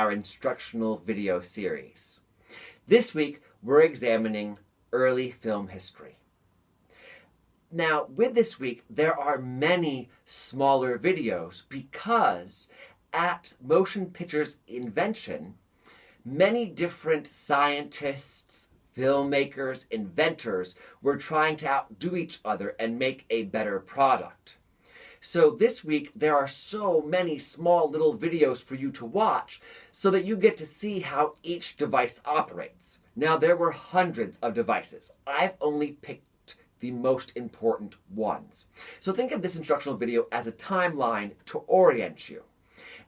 our instructional video series. This week, we're examining early film history. Now, with this week, there are many smaller videos because at motion picture's invention, many different scientists, filmmakers, inventors were trying to outdo each other and make a better product. So this week, there are so many small little videos for you to watch so that you get to see how each device operates. Now, there were hundreds of devices. I've only picked the most important ones. So think of this instructional video as a timeline to orient you.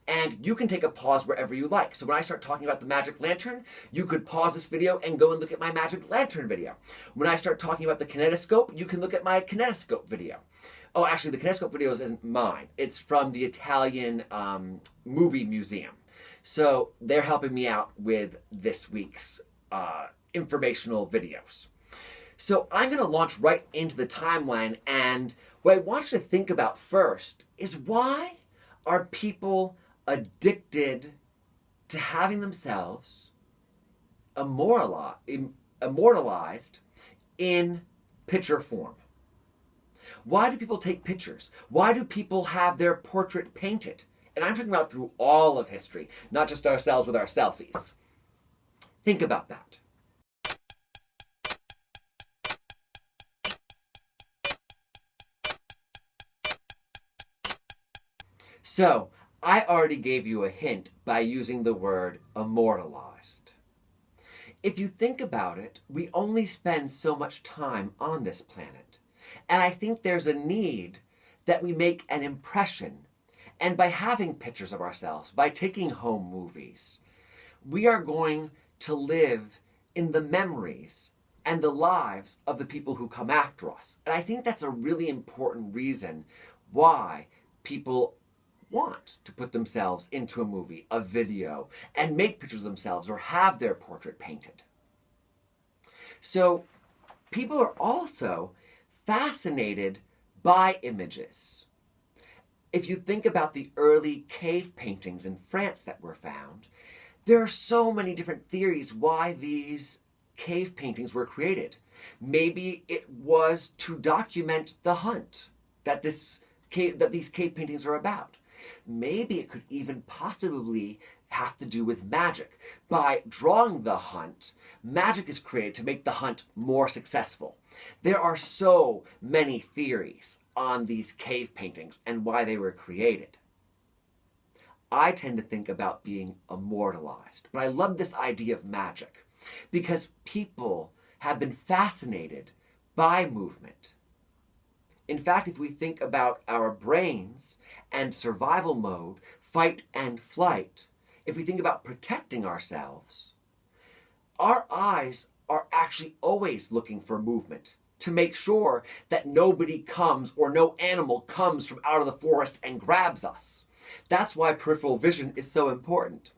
And you can take a pause wherever you like. So when I start talking about the magic lantern, you could pause this video and go and look at my magic lantern video. When I start talking about the kinetoscope, you can look at my kinetoscope video. Oh, actually, the kinetoscope video isn't mine. It's from the Italian movie museum. So they're helping me out with this week's informational videos. So I'm going to launch right into the timeline, and what I want you to think about first is, why are people addicted to having themselves immortalized in picture form? Why do people take pictures? Why do people have their portrait painted? And I'm talking about through all of history, not just ourselves with our selfies. Think about that. So, I already gave you a hint by using the word immortalized. If you think about it, we only spend so much time on this planet. And I think there's a need that we make an impression. And by having pictures of ourselves, by taking home movies, we are going to live in the memories and the lives of the people who come after us. And I think that's a really important reason why people want to put themselves into a movie, a video, and make pictures of themselves or have their portrait painted. So people are also fascinated by images. If you think about the early cave paintings in France that were found, there are so many different theories why these cave paintings were created. Maybe it was to document the hunt that these cave paintings are about. Maybe it could even possibly have to do with magic. By drawing the hunt, magic is created to make the hunt more successful. There are so many theories on these cave paintings and why they were created. I tend to think about being immortalized, but I love this idea of magic because people have been fascinated by movement. In fact, if we think about our brains and survival mode, fight and flight, if we think about protecting ourselves, our eyes are actually always looking for movement to make sure that nobody comes or no animal comes from out of the forest and grabs us. That's why peripheral vision is so important.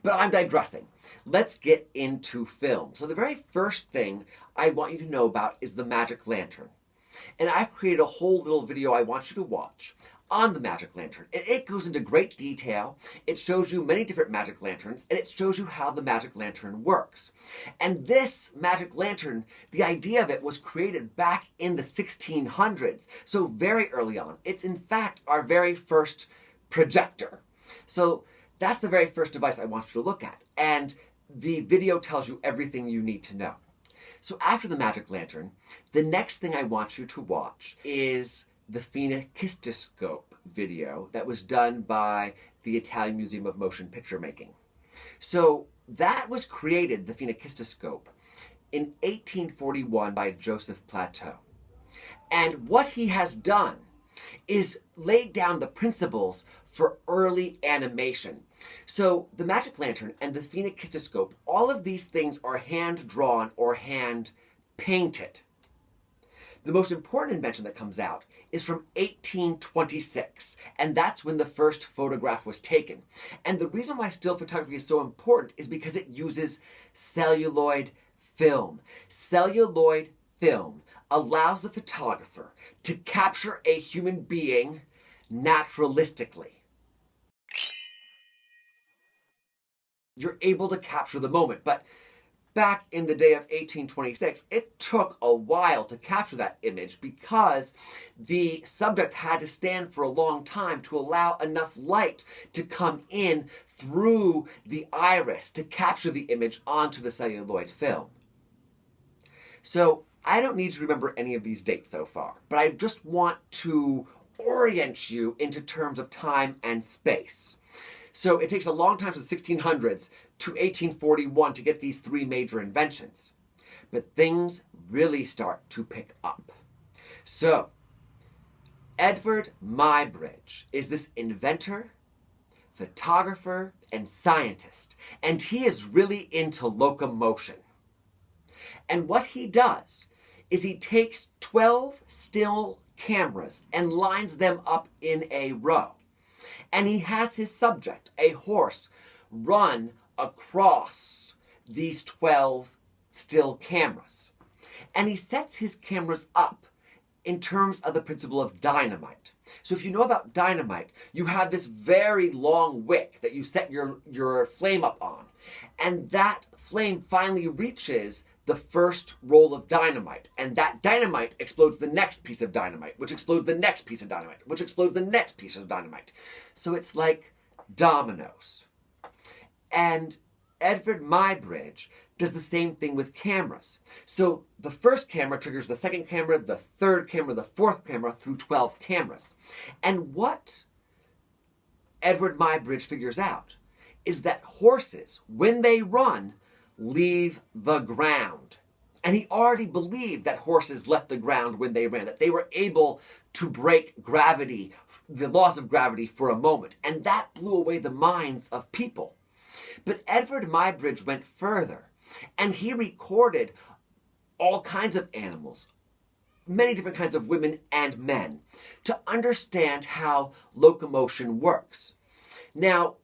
But I'm digressing. Let's get into film. So the very first thing I want you to know about is the magic lantern. And I've created a whole little video I want you to watch on the magic lantern. And it goes into great detail. It shows you many different magic lanterns, and it shows you how the magic lantern works. And this magic lantern, the idea of it was created back in the 1600s, so very early on. It's in fact our very first projector. So that's the very first device I want you to look at. And the video tells you everything you need to know. So after the magic lantern, the next thing I want you to watch is the kinetoscope video that was done by the Italian Museum of Motion Picture Making. So that was created, the kinetoscope, in 1841 by Joseph Plateau. And what he has done is laid down the principles for early animation. So the magic lantern and the kinetoscope, all of these things are hand-drawn or hand-painted. The most important invention that comes out is from 1826, and that's when the first photograph was taken. And the reason why still photography is so important is because it uses celluloid film. Celluloid film allows the photographer to capture a human being naturalistically. you're able to capture the moment. But back in the day of 1826, it took a while to capture that image because the subject had to stand for a long time to allow enough light to come in through the iris to capture the image onto the celluloid film. So I don't need to remember any of these dates so far, but I just want to orient you into terms of time and space. So it takes a long time from the 1600s to 1841 to get these three major inventions. But things really start to pick up. So Edward Muybridge is this inventor, photographer, and scientist, and he is really into locomotion. And what he does is he takes 12 still cameras and lines them up in a row. And he has his subject, a horse, run across these 12 still cameras. And he sets his cameras up in terms of the principle of dynamite. So if you know about dynamite, you have this very long wick that you set your flame up on. And that flame finally reaches the first roll of dynamite. And that dynamite explodes the next piece of dynamite, which explodes the next piece of dynamite, which explodes the next piece of dynamite. So it's like dominoes. And Edward Muybridge does the same thing with cameras. So the first camera triggers the second camera, the third camera, the fourth camera, through 12 cameras. And what Edward Muybridge figures out is that horses, when they run, leave the ground. And he already believed that horses left the ground when they ran, that they were able to break gravity, the laws of gravity, for a moment. And that blew away the minds of people. But Edward Muybridge went further, and he recorded all kinds of animals, many different kinds of women and men, to understand how locomotion works. Now,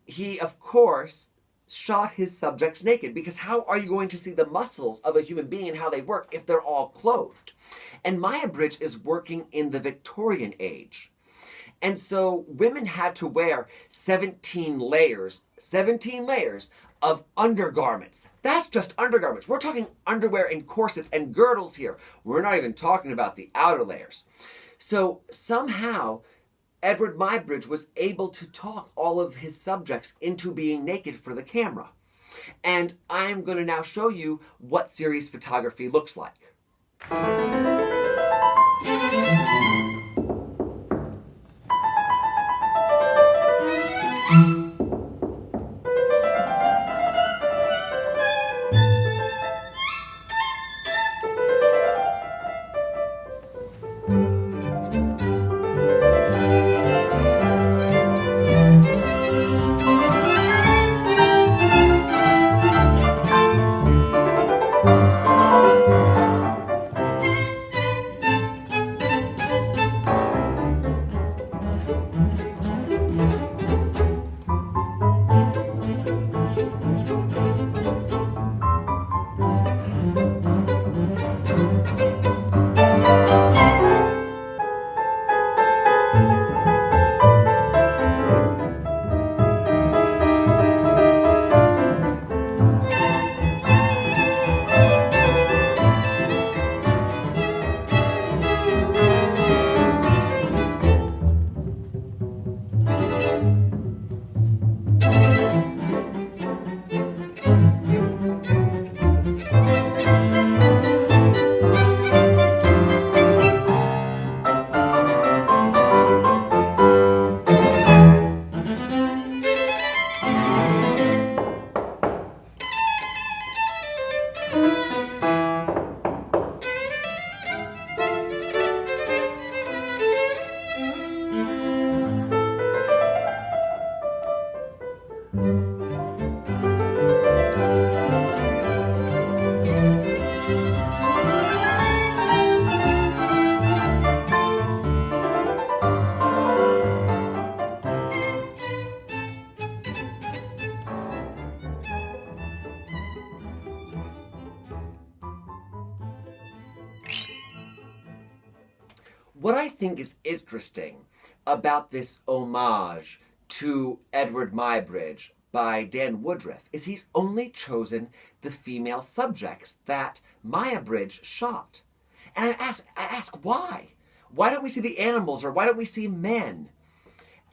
he, of course, shot his subjects naked, because how are you going to see the muscles of a human being and how they work if they're all clothed? And Muybridge is working in the Victorian age. And so women had to wear 17 layers of undergarments. That's just undergarments. We're talking underwear and corsets and girdles here. We're not even talking about the outer layers. So somehow Edward Muybridge was able to talk all of his subjects into being naked for the camera. And I'm going to now show you what series photography looks like. What I think is interesting about this homage to Edward Muybridge by Dan Woodruff is he's only chosen the female subjects that Muybridge shot. And I ask why? Why don't we see the animals, or why don't we see men?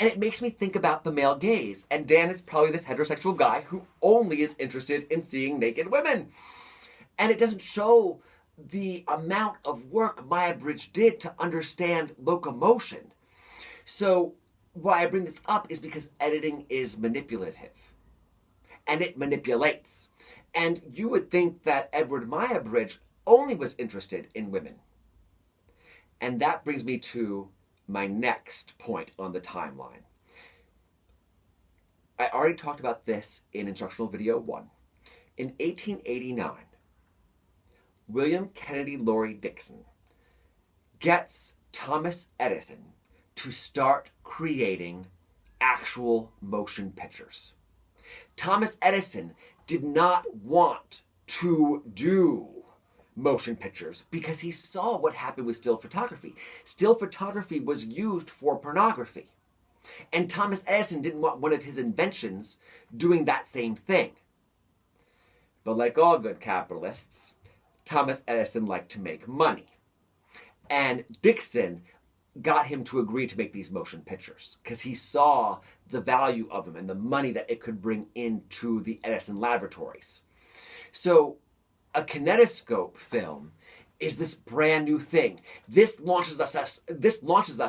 And it makes me think about the male gaze. And Dan is probably this heterosexual guy who only is interested in seeing naked women. And it doesn't show the amount of work Muybridge did to understand locomotion. So why I bring this up is because editing is manipulative. And it manipulates. And you would think that Edward Muybridge only was interested in women. And that brings me to my next point on the timeline. I already talked about this in instructional video 1. In 1889, William Kennedy Laurie Dixon gets Thomas Edison to start creating actual motion pictures. Thomas Edison did not want to do motion pictures because he saw what happened with still photography. Still photography was used for pornography. And Thomas Edison didn't want one of his inventions doing that same thing. But like all good capitalists, Thomas Edison liked to make money. And Dixon got him to agree to make these motion pictures because he saw the value of them and the money that it could bring into the Edison laboratories. So a kinetoscope film is this brand new thing. This launches us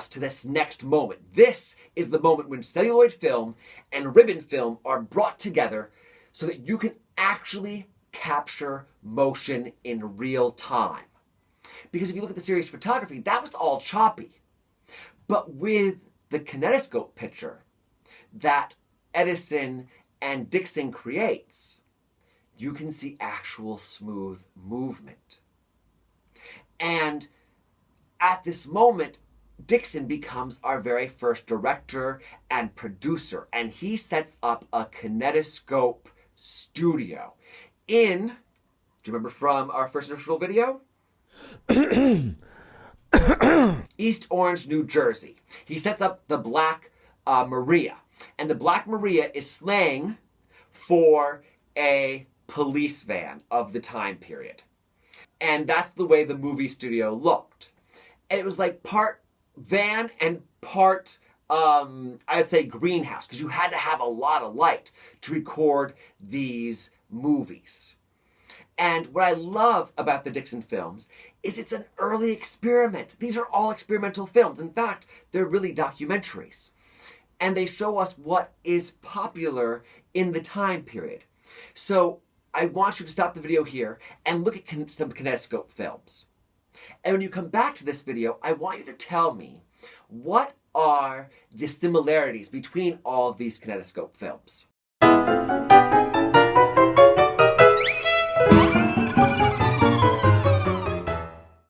to this next moment. This is the moment when celluloid film and ribbon film are brought together so that you can actually capture motion in real time. Because if you look at the series photography, that was all choppy. But with the kinetoscope picture that Edison and Dixon creates, you can see actual smooth movement. And at this moment, Dixon becomes our very first director and producer, and he sets up a kinetoscope studio in, do you remember from our first initial video? East Orange, New Jersey. He sets up the Black Maria, and the Black Maria is slang for a police van of the time period. And that's the way the movie studio looked. And it was like part van and part, I'd say, greenhouse, because you had to have a lot of light to record these movies. And what I love about the Dixon films is it's an early experiment. These are all experimental films. In fact, they're really documentaries. And they show us what is popular in the time period. So I want you to stop the video here and look at some kinetoscope films. And when you come back to this video, I want you to tell me what are the similarities between all of these kinetoscope films.